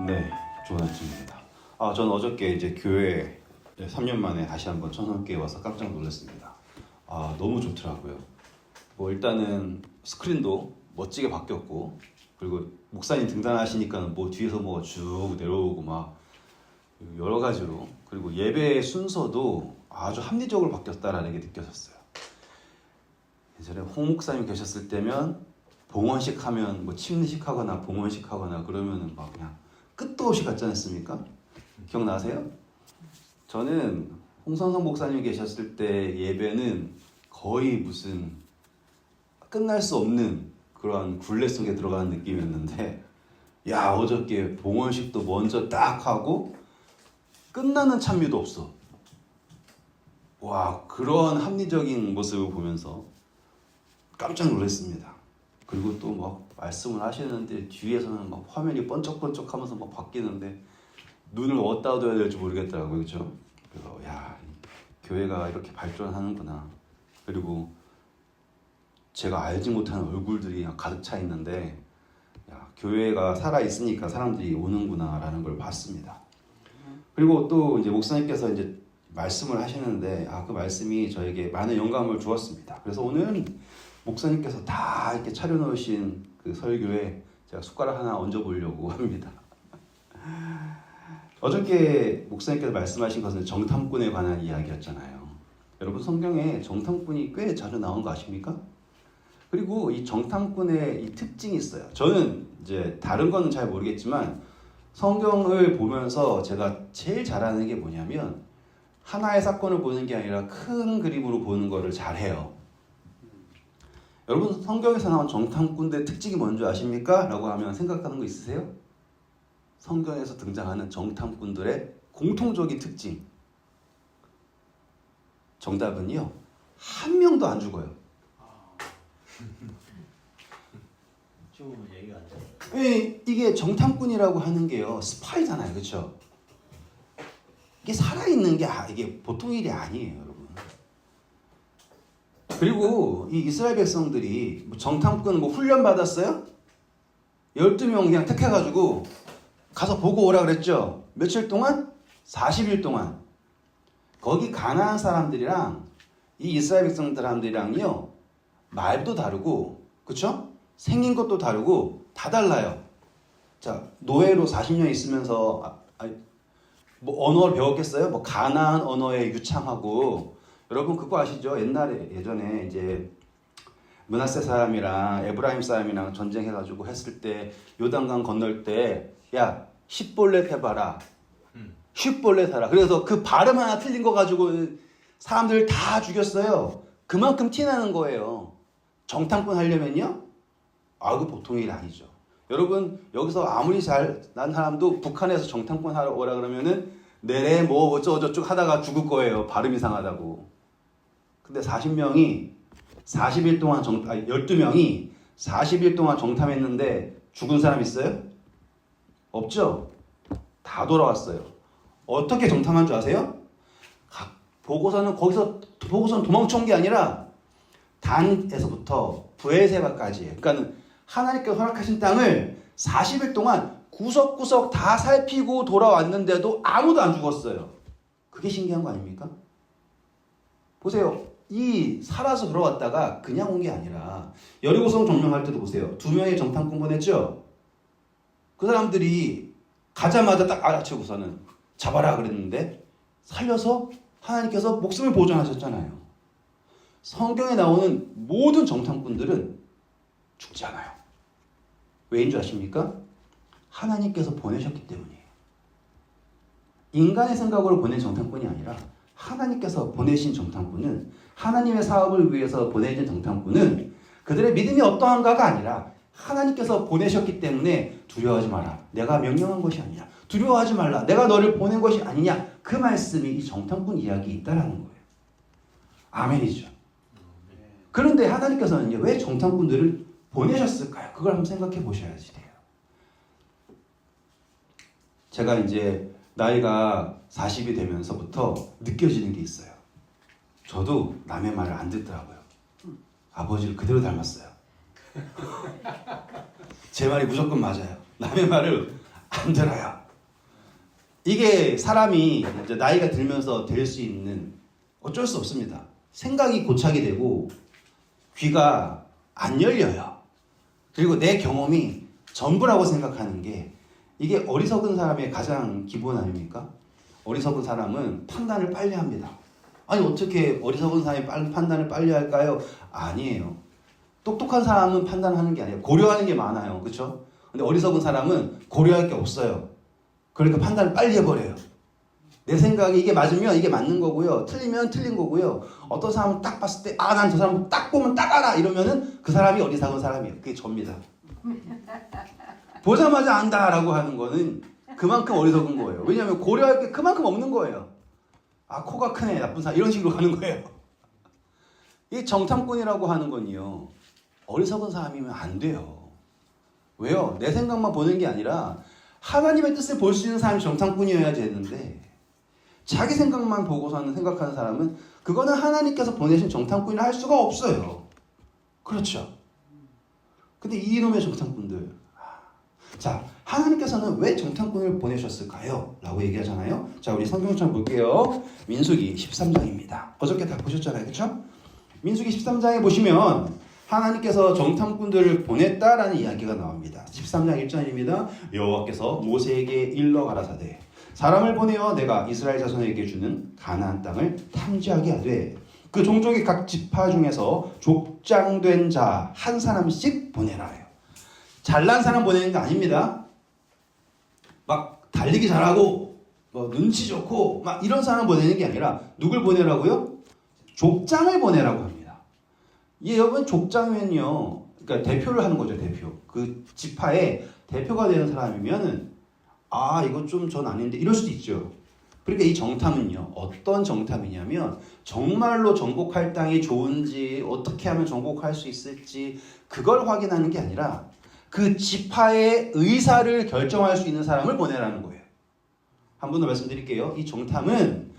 네, 좋은 아침입니다. 저는 어저께 이제 교회 3년 만에 다시 한번 천성교회 와서 깜짝 놀랐습니다. 너무 좋더라고요. 뭐 일단은 스크린도 멋지게 바뀌었고, 그리고 목사님 등단하시니까 뭐 뒤에서 뭐가 쭉 내려오고 막 여러 가지로, 그리고 예배 순서도 아주 합리적으로 바뀌었다라는 게 느껴졌어요. 예전에 홍 목사님 계셨을 때면 봉헌식 하면 뭐 침례식 하거나 봉헌식 하거나 그러면은 막 그냥 끝도 없이 갔지 않습니까? 기억나세요? 저는 홍성성 목사님 계셨을 때 예배는 거의 무슨 끝날 수 없는 그런 굴레 속에 들어가는 느낌이었는데, 야, 어저께 봉헌식도 먼저 딱 하고 끝나는 찬미도 없어. 와, 그런 합리적인 모습을 보면서 깜짝 놀랐습니다. 그리고 또 막 말씀을 하시는데 뒤에서는 막 화면이 번쩍번쩍 하면서 막 바뀌는데 눈을 어디다 둬야 될지 모르겠더라고요. 그렇죠? 그래서 야, 교회가 이렇게 발전하는구나. 그리고 제가 알지 못하는 얼굴들이 가득 차 있는데, 야, 교회가 살아 있으니까 사람들이 오는구나 라는 걸 봤습니다. 그리고 또 이제 목사님께서 이제 말씀을 하시는데 그 말씀이 저에게 많은 영감을 주었습니다. 그래서 오늘 목사님께서 다 이렇게 차려놓으신 그 설교에 제가 숟가락 하나 얹어 보려고 합니다. 어저께 목사님께서 말씀하신 것은 정탐꾼에 관한 이야기였잖아요. 여러분, 성경에 정탐꾼이 꽤 자주 나온 거 아십니까? 그리고 이 정탐꾼의 이 특징이 있어요. 저는 이제 다른 거는 잘 모르겠지만 성경을 보면서 제가 제일 잘하는 게 뭐냐면 하나의 사건을 보는 게 아니라 큰 그림으로 보는 거를 잘해요. 여러분, 성경에서 나온 정탐꾼들의 특징이 뭔지 아십니까? 라고 하면 생각하는 거 있으세요? 성경에서 등장하는 정탐꾼들의 공통적인 특징. 정답은요, 한 명도 안 죽어요. 좀 얘기가 안 돼. 이게 정탐꾼이라고 하는 게요, 스파이잖아요. 그렇죠? 이게 살아있는 게 이게 보통 일이 아니에요, 여러분. 그리고 이 이스라엘 백성들이 정탐꾼 훈련 받았어요? 12명 그냥 택해가지고 가서 보고 오라 그랬죠? 며칠 동안? 40일 동안. 거기 가나안 사람들이랑 이 이스라엘 백성들이랑요, 말도 다르고, 그쵸? 생긴 것도 다르고 다 달라요. 자, 노예로 40년 있으면서 뭐 언어를 배웠겠어요? 뭐 가나안 언어에 유창하고, 여러분 그거 아시죠? 예전에 이제 므낫세 사람이랑 에브라임 사람이랑 전쟁해가지고 했을 때 요단강 건널 때 야, 10볼렛 해봐라. 10볼렛 하라. 그래서 그 발음 하나 틀린 거 가지고 사람들 다 죽였어요. 그만큼 티나는 거예요. 정탐꾼 하려면요? 그 보통 일이 아니죠. 여러분, 여기서 아무리 잘난 사람도 북한에서 정탐꾼 하러 오라 그러면은 내래 뭐 어쩌고저쩌고 하다가 죽을 거예요. 발음 이상하다고. 근데 40명이 40일 동안 12명이 40일 동안 정탐했는데 죽은 사람 있어요? 없죠? 다 돌아왔어요. 어떻게 정탐한 줄 아세요? 보고서는 도망쳐온 게 아니라 단에서부터 브엘세바까지, 그러니까 하나님께서 허락하신 땅을 40일 동안 구석구석 다 살피고 돌아왔는데도 아무도 안 죽었어요. 그게 신기한 거 아닙니까? 보세요. 이 살아서 돌아왔다가 그냥 온 게 아니라 여리고성 점령할 때도 보세요. 2명의 정탐꾼 보냈죠? 그 사람들이 가자마자 딱 알아채고서는 잡아라 그랬는데 살려서 하나님께서 목숨을 보존하셨잖아요. 성경에 나오는 모든 정탐꾼들은 죽지 않아요. 왜인 줄 아십니까? 하나님께서 보내셨기 때문이에요. 인간의 생각으로 보낸 정탐꾼이 아니라 하나님께서 보내신 정탐꾼은, 하나님의 사업을 위해서 보내진 정탐꾼은 그들의 믿음이 어떠한가가 아니라 하나님께서 보내셨기 때문에 두려워하지 마라. 내가 명령한 것이 아니냐. 두려워하지 말라. 내가 너를 보낸 것이 아니냐. 그 말씀이 이 정탐꾼 이야기에 있다라는 거예요. 아멘이죠. 그런데 하나님께서는 왜 정탐꾼들을 보내셨을까요? 그걸 한번 생각해 보셔야지 돼요. 제가 이제 나이가 40이 되면서부터 느껴지는 게 있어요. 저도 남의 말을 안 듣더라고요. 아버지를 그대로 닮았어요. 제 말이 무조건 맞아요. 남의 말을 안 들어요. 이게 사람이 이제 나이가 들면서 될 수 있는 어쩔 수 없습니다. 생각이 고착이 되고 귀가 안 열려요. 그리고 내 경험이 전부라고 생각하는 게 이게 어리석은 사람의 가장 기본 아닙니까? 어리석은 사람은 판단을 빨리 합니다. 아니 어떻게 어리석은 사람이 판단을 빨리 할까요? 아니에요. 똑똑한 사람은 판단하는 게 아니에요. 고려하는 게 많아요. 그렇죠? 근데 어리석은 사람은 고려할 게 없어요. 그러니까 판단을 빨리 해버려요. 내 생각이 이게 맞으면 이게 맞는 거고요. 틀리면 틀린 거고요. 어떤 사람은 딱 봤을 때 아, 난 저 사람 딱 보면 딱 알아 이러면은 그 사람이 어리석은 사람이에요. 그게 접니다. 보자마자 안다라고 하는 거는 그만큼 어리석은 거예요. 왜냐하면 고려할 게 그만큼 없는 거예요. 아, 코가 크네, 나쁜 사람 이런 식으로 가는 거예요. 이 정탐꾼이라고 하는 건요, 어리석은 사람이면 안 돼요. 왜요? 내 생각만 보는 게 아니라 하나님의 뜻을 볼 수 있는 사람이 정탐꾼이어야 되는데 자기 생각만 보고서는 생각하는 사람은 그거는 하나님께서 보내신 정탐꾼이라 할 수가 없어요. 그렇죠? 근데 이놈의 정탐꾼들, 자, 하나님께서는 왜 정탐꾼을 보내셨을까요? 라고 얘기하잖아요. 자, 우리 성경처럼 볼게요. 민수기 13장입니다. 어저께 다 보셨잖아요. 그렇죠? 민수기 13장에 보시면 하나님께서 정탐꾼들을 보냈다라는 이야기가 나옵니다. 13장 1절입니다. 여호와께서 모세에게 일러 가라사대 사람을 보내어 내가 이스라엘 자손에게 주는 가나안 땅을 탐지하게 하되 그 종족의 각 지파 중에서 족장된 자 한 사람씩 보내라요. 잘난 사람 보내는 게 아닙니다. 막 달리기 잘하고 뭐 눈치 좋고 막 이런 사람 보내는 게 아니라 누굴 보내라고요? 족장을 보내라고 합니다. 이 여러분 족장면요, 그러니까 대표를 하는 거죠. 대표. 그 지파의 대표가 되는 사람이면은 아 이거 좀 전 아닌데 이럴 수도 있죠. 그러니까 이 정탐은요, 어떤 정탐이냐면 정말로 정복할 땅이 좋은지 어떻게 하면 정복할 수 있을지 그걸 확인하는 게 아니라 그 지파의 의사를 결정할 수 있는 사람을 보내라는 거예요. 한 번 더 말씀드릴게요. 이 정탐은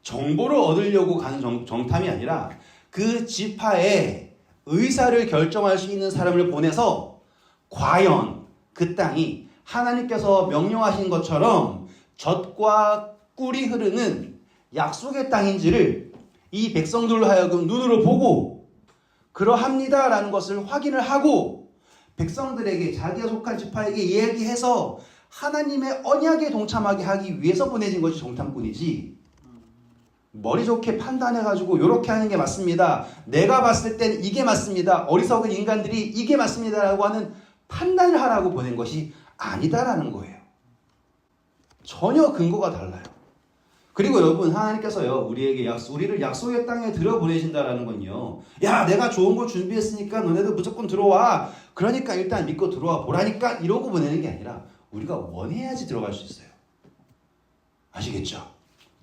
정보를 얻으려고 가는 정탐이 아니라 그 지파의 의사를 결정할 수 있는 사람을 보내서 과연 그 땅이 하나님께서 명령하신 것처럼 젖과 꿀이 흐르는 약속의 땅인지를 이 백성들로 하여금 눈으로 보고 그러합니다라는 것을 확인을 하고 백성들에게 자기가 속한 지파에게 이야기해서 하나님의 언약에 동참하게 하기 위해서 보내진 것이 정탐꾼이지, 머리 좋게 판단해가지고 이렇게 하는 게 맞습니다, 내가 봤을 땐 이게 맞습니다, 어리석은 인간들이 이게 맞습니다 라고 하는 판단을 하라고 보낸 것이 아니다라는 거예요. 전혀 근거가 달라요. 그리고 여러분, 하나님께서요 우리에게 우리를 약속의 땅에 들여보내신다라는 건요, 야 내가 좋은 걸 준비했으니까 너네들 무조건 들어와, 그러니까 일단 믿고 들어와 보라니까 이러고 보내는 게 아니라 우리가 원해야지 들어갈 수 있어요. 아시겠죠?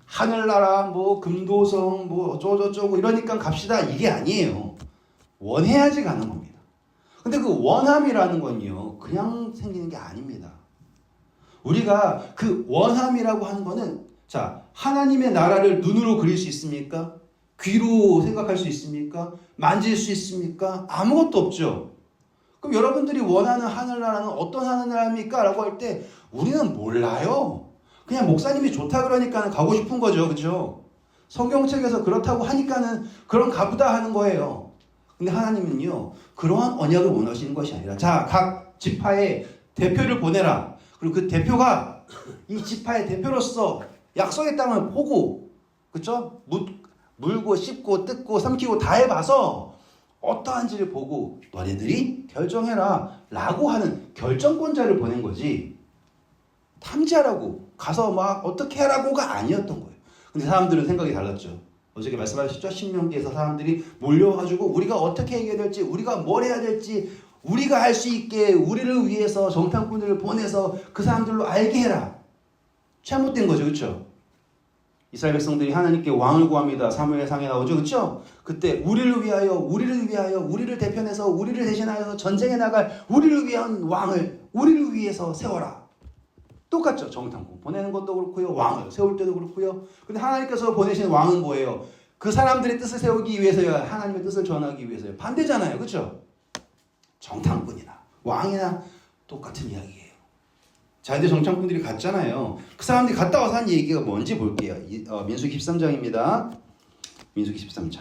하늘나라 뭐 금도성 뭐 어쩌고저쩌고 이러니까 갑시다 이게 아니에요. 원해야지 가는 겁니다. 근데 그 원함이라는 건요 그냥 생기는 게 아닙니다. 우리가 그 원함이라고 하는 거는, 자, 하나님의 나라를 눈으로 그릴 수 있습니까? 귀로 생각할 수 있습니까? 만질 수 있습니까? 아무것도 없죠. 그럼 여러분들이 원하는 하늘나라는 어떤 하늘나라입니까? 라고 할 때 우리는 몰라요. 그냥 목사님이 좋다 그러니까 가고 싶은 거죠. 그죠? 성경책에서 그렇다고 하니까는 그런 가보다 하는 거예요. 근데 하나님은요 그러한 언약을 원하시는 것이 아니라, 자, 각 지파의 대표를 보내라. 그리고 그 대표가 이 지파의 대표로서 약속의 땅을 보고, 그쵸? 물고 씹고 뜯고 삼키고 다 해봐서 어떠한지를 보고 너네들이 결정해라 라고 하는 결정권자를 보낸 거지, 탐지하라고 가서 막 어떻게 하라고가 아니었던 거예요. 근데 사람들은 생각이 달랐죠. 어저께 말씀하셨죠? 신명기에서 사람들이 몰려가지고 우리가 어떻게 해야 될지, 우리가 뭘 해야 될지, 우리가 할 수 있게 우리를 위해서 정탐꾼들을 보내서 그 사람들로 알게 해라. 잘못된 거죠. 그렇죠? 이스라엘 백성들이 하나님께 왕을 구합니다. 사무엘상에 나오죠. 그렇죠? 그때 우리를 위하여, 우리를 대표해서, 우리를 대신하여서 전쟁에 나갈 우리를 위한 왕을 우리를 위해서 세워라. 똑같죠. 정탐꾼 보내는 것도 그렇고요, 왕을 세울 때도 그렇고요. 근데 하나님께서 보내신 왕은 뭐예요? 그 사람들의 뜻을 세우기 위해서요, 하나님의 뜻을 전하기 위해서요. 반대잖아요. 그렇죠? 정탐꾼이나 왕이나 똑같은 이야기예요. 자기들 정탐꾼들이 갔잖아요. 그 사람들이 갔다 와서 한 얘기가 뭔지 볼게요. 민수기 13장입니다. 민수기 13장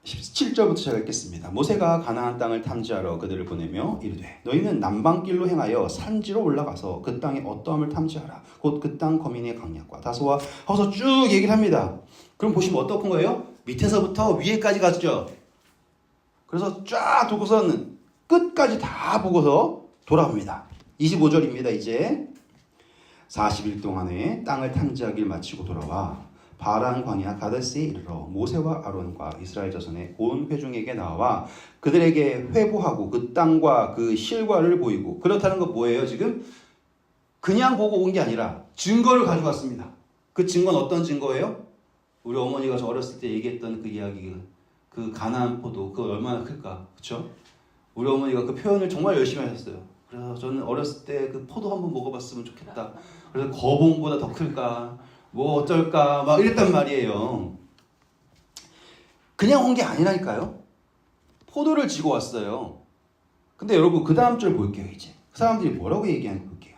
17절부터 제가 읽겠습니다. 모세가 가나안 땅을 탐지하러 그들을 보내며 이르되 너희는 남방길로 행하여 산지로 올라가서 그 땅의 어떠함을 탐지하라. 곧 그 땅 거민의 강약과 다소와 하고서 쭉 얘기를 합니다. 그럼 보시면 어떤 거예요? 밑에서부터 위에까지 갔죠. 그래서 쫙 두고서는 끝까지 다 보고서 돌아옵니다. 25절입니다. 이제 40일 동안에 땅을 탐지하길 마치고 돌아와 바란 광야 가데스에 이르러 모세와 아론과 이스라엘 자손의 온 회중에게 나와 그들에게 회보하고 그 땅과 그 실과를 보이고. 그렇다는 건 뭐예요? 지금 그냥 보고 온 게 아니라 증거를 가져갔습니다. 그 증거는 어떤 증거예요? 우리 어머니가 저 어렸을 때 얘기했던 그 이야기, 그 가나안 포도, 그거 얼마나 클까, 그렇죠? 우리 어머니가 그 표현을 정말 열심히 하셨어요. 그래서 저는 어렸을 때 그 포도 한번 먹어봤으면 좋겠다. 그래서 거봉보다 더 클까, 뭐 어쩔까, 막 이랬단 말이에요. 그냥 온 게 아니라니까요. 포도를 지고 왔어요. 근데 여러분 그 다음 절 볼게요. 이제 그 사람들이 뭐라고 얘기하는지 볼게요.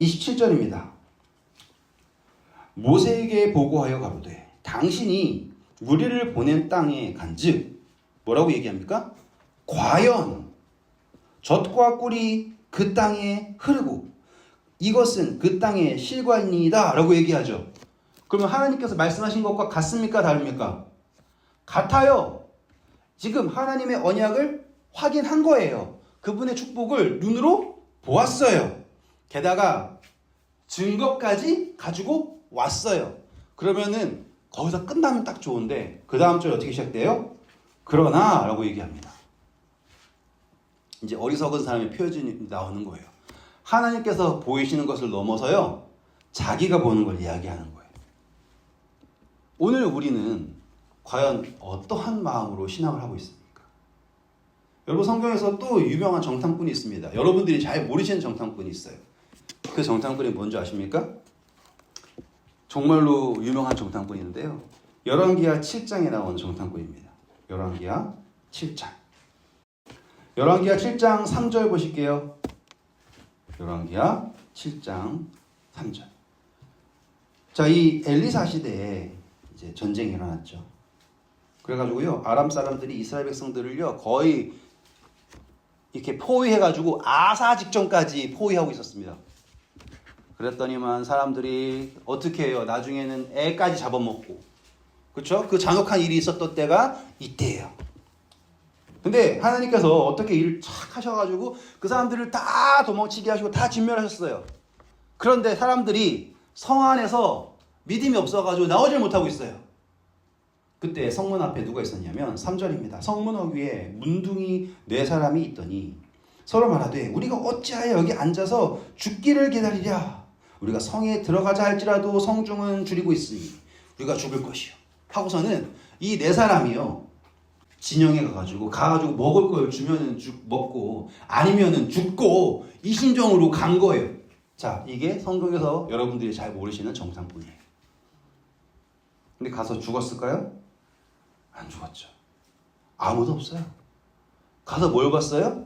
27절입니다. 모세에게 보고하여 가로되 당신이 우리를 보낸 땅에 간즉 뭐라고 얘기합니까? 과연 젖과 꿀이 그 땅에 흐르고 이것은 그 땅의 실과입니다 라고 얘기하죠. 그러면 하나님께서 말씀하신 것과 같습니까? 다릅니까? 같아요. 지금 하나님의 언약을 확인한 거예요. 그분의 축복을 눈으로 보았어요. 게다가 증거까지 가지고 왔어요. 그러면은 거기서 끝나면 딱 좋은데 그 다음 절 어떻게 시작돼요? 그러나 라고 얘기합니다. 이제 어리석은 사람의 표현이 나오는 거예요. 하나님께서 보이시는 것을 넘어서요 자기가 보는 걸 이야기하는 거예요. 오늘 우리는 과연 어떠한 마음으로 신앙을 하고 있습니까? 여러분 성경에서 또 유명한 정탐꾼이 있습니다. 여러분들이 잘 모르시는 정탐꾼이 있어요. 그 정탐꾼이 뭔지 아십니까? 정말로 유명한 정탐꾼이 있는데요. 열왕기하 7장에 나온 정탐꾼입니다. 열왕기하 7장. 열왕기하 7장 3절 보실게요. 열왕기하 7장 3절. 자, 이 엘리사 시대에 이제 전쟁이 일어났죠. 그래가지고요, 아람 사람들이 이스라엘 백성들을요, 거의 이렇게 포위해가지고 아사 직전까지 포위하고 있었습니다. 그랬더니만 사람들이 어떻게 해요? 나중에는 애까지 잡아먹고. 그렇죠? 그 잔혹한 일이 있었던 때가 이때예요. 근데 하나님께서 어떻게 일을 착 하셔가지고 그 사람들을 다 도망치게 하시고 다 진멸하셨어요. 그런데 사람들이 성 안에서 믿음이 없어가지고 나오질 못하고 있어요. 그때 성문 앞에 누가 있었냐면 3절입니다. 성문 위에 문둥이 4사람이 있더니 서로 말하되 우리가 어찌하여 여기 앉아서 죽기를 기다리랴. 우리가 성에 들어가자 할지라도 성중은 줄이고 있으니 우리가 죽을 것이요. 하고서는 이 4사람이요. 진영에 가가지고 먹을 걸 주면은 먹고 아니면은 죽고 이 심정으로 간 거예요. 자, 이게 성경에서 여러분들이 잘 모르시는 정탐꾼이에요. 근데 가서 죽었을까요? 안 죽었죠. 아무도 없어요. 가서 뭘 봤어요?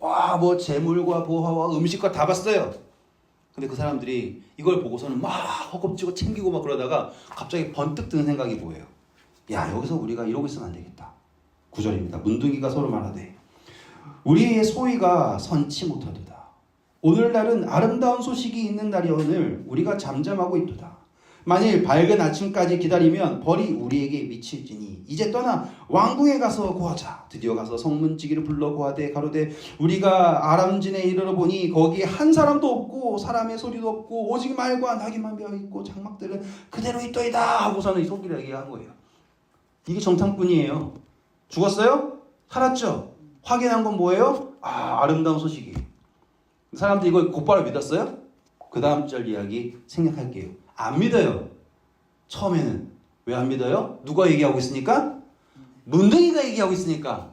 와, 뭐 재물과 보화와 음식과 다 봤어요. 근데 그 사람들이 이걸 보고서는 막 허겁지겁 챙기고 막 그러다가 갑자기 번뜩 드는 생각이 뭐예요? 야, 여기서 우리가 이러고 있으면 안 되겠다. 9절입니다. 문둥이가 서로 말하되 우리의 소위가 선치 못하도다. 오늘날은 아름다운 소식이 있는 날이오늘 우리가 잠잠하고 있도다. 만일 밝은 아침까지 기다리면 벌이 우리에게 미칠지니 이제 떠나 왕궁에 가서 고하자. 드디어 가서 성문지기를 불러 고하되 가로되 우리가 아람진에 이르러 보니 거기 한 사람도 없고 사람의 소리도 없고 오직 말과 나귀만 베어있고 장막들은 그대로 있더이다 하고서는 이 소리를 얘기한 거예요. 이게 정탐꾼이에요. 죽었어요? 살았죠? 확인한 건 뭐예요? 아름다운 소식이. 사람들이 이걸 곧바로 믿었어요? 그 다음 절 이야기 생략할게요. 안 믿어요. 처음에는. 왜 안 믿어요? 누가 얘기하고 있으니까? 문둥이가 얘기하고 있으니까.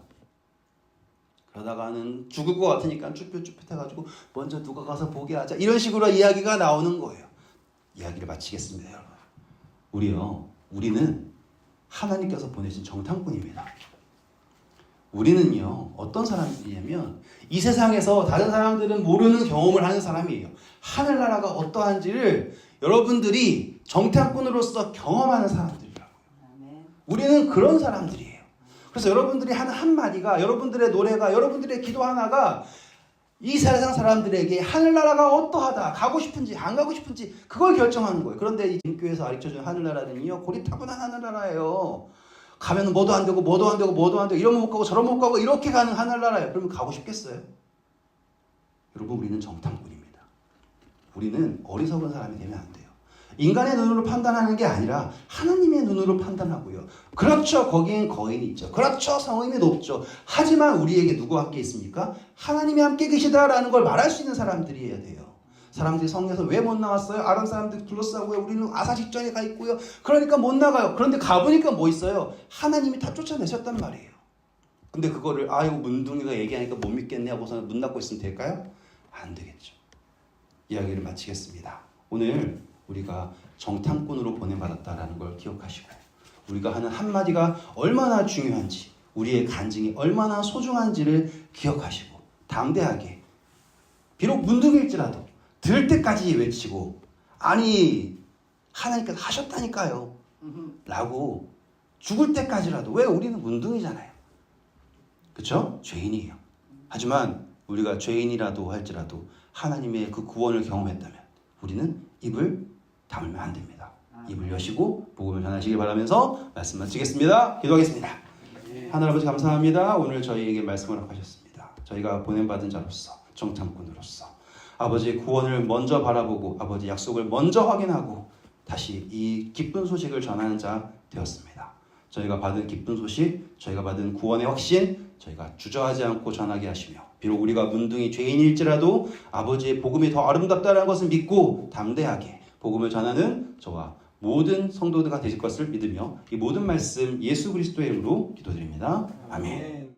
그러다가는 죽을 것 같으니까 쭈뼛쭈뼛해가지고 먼저 누가 가서 보게 하자. 이런 식으로 이야기가 나오는 거예요. 이야기를 마치겠습니다, 여러분. 우리는 하나님께서 보내신 정탐꾼입니다. 우리는요, 어떤 사람들이냐면 이 세상에서 다른 사람들은 모르는 경험을 하는 사람이에요. 하늘나라가 어떠한지를 여러분들이 정탐꾼으로서 경험하는 사람들이라고요. 우리는 그런 사람들이에요. 그래서 여러분들이 하는 한마디가, 여러분들의 노래가, 여러분들의 기도 하나가 이 세상 사람들에게 하늘나라가 어떠하다, 가고 싶은지 안 가고 싶은지 그걸 결정하는 거예요. 그런데 이 교회에서 가르쳐주는 하늘나라는요, 고리타분한 하늘나라예요. 가면 뭐도 안 되고 뭐도 안 되고 뭐도 안 되고 이러면 못 가고 저러면 못 가고 이렇게 가는 하늘나라예요. 그러면 가고 싶겠어요? 여러분, 우리는 정탐꾼입니다. 우리는 어리석은 사람이 되면 안 돼요. 인간의 눈으로 판단하는 게 아니라 하나님의 눈으로 판단하고요. 그렇죠, 거기엔 거인이 있죠. 그렇죠, 성임이 높죠. 하지만 우리에게 누구와 함께 있습니까? 하나님이 함께 계시다라는 걸 말할 수 있는 사람들이어야 돼요. 사람들이 성에서 왜 못 나왔어요? 아람 사람들 둘러싸고요. 우리는 아사 직전에 가 있고요. 그러니까 못 나가요. 그런데 가보니까 뭐 있어요? 하나님이 다 쫓아내셨단 말이에요. 근데 그거를 아이고 문둥이가 얘기하니까 못 믿겠네 하고서 문 닫고 있으면 될까요? 안 되겠죠. 이야기를 마치겠습니다. 오늘 우리가 정탐꾼으로 보내받았다라는 걸 기억하시고, 우리가 하는 한마디가 얼마나 중요한지, 우리의 간증이 얼마나 소중한지를 기억하시고 담대하게, 비록 문둥이일지라도 들을 때까지 외치고, 아니 하나님께서 하셨다니까요 라고 죽을 때까지라도, 왜 우리는 문둥이잖아요. 그렇죠? 죄인이에요. 하지만 우리가 죄인이라도 할지라도 하나님의 그 구원을 경험했다면 우리는 입을 다물면 안 됩니다. 입을 여시고 복음을 전하시길 바라면서 말씀 마치겠습니다. 기도하겠습니다. 하나님 아버지, 감사합니다. 오늘 저희에게 말씀을 허락하셨습니다. 저희가 보냄받은 자로서, 정탐꾼으로서 아버지의 구원을 먼저 바라보고 아버지 약속을 먼저 확인하고 다시 이 기쁜 소식을 전하는 자 되었습니다. 저희가 받은 기쁜 소식, 저희가 받은 구원의 확신, 저희가 주저하지 않고 전하게 하시며, 비록 우리가 문둥이 죄인일지라도 아버지의 복음이 더 아름답다는 것을 믿고 담대하게 복음을 전하는 저와 모든 성도들가 되실 것을 믿으며 이 모든 말씀 예수 그리스도의 이름으로 기도드립니다. 아멘.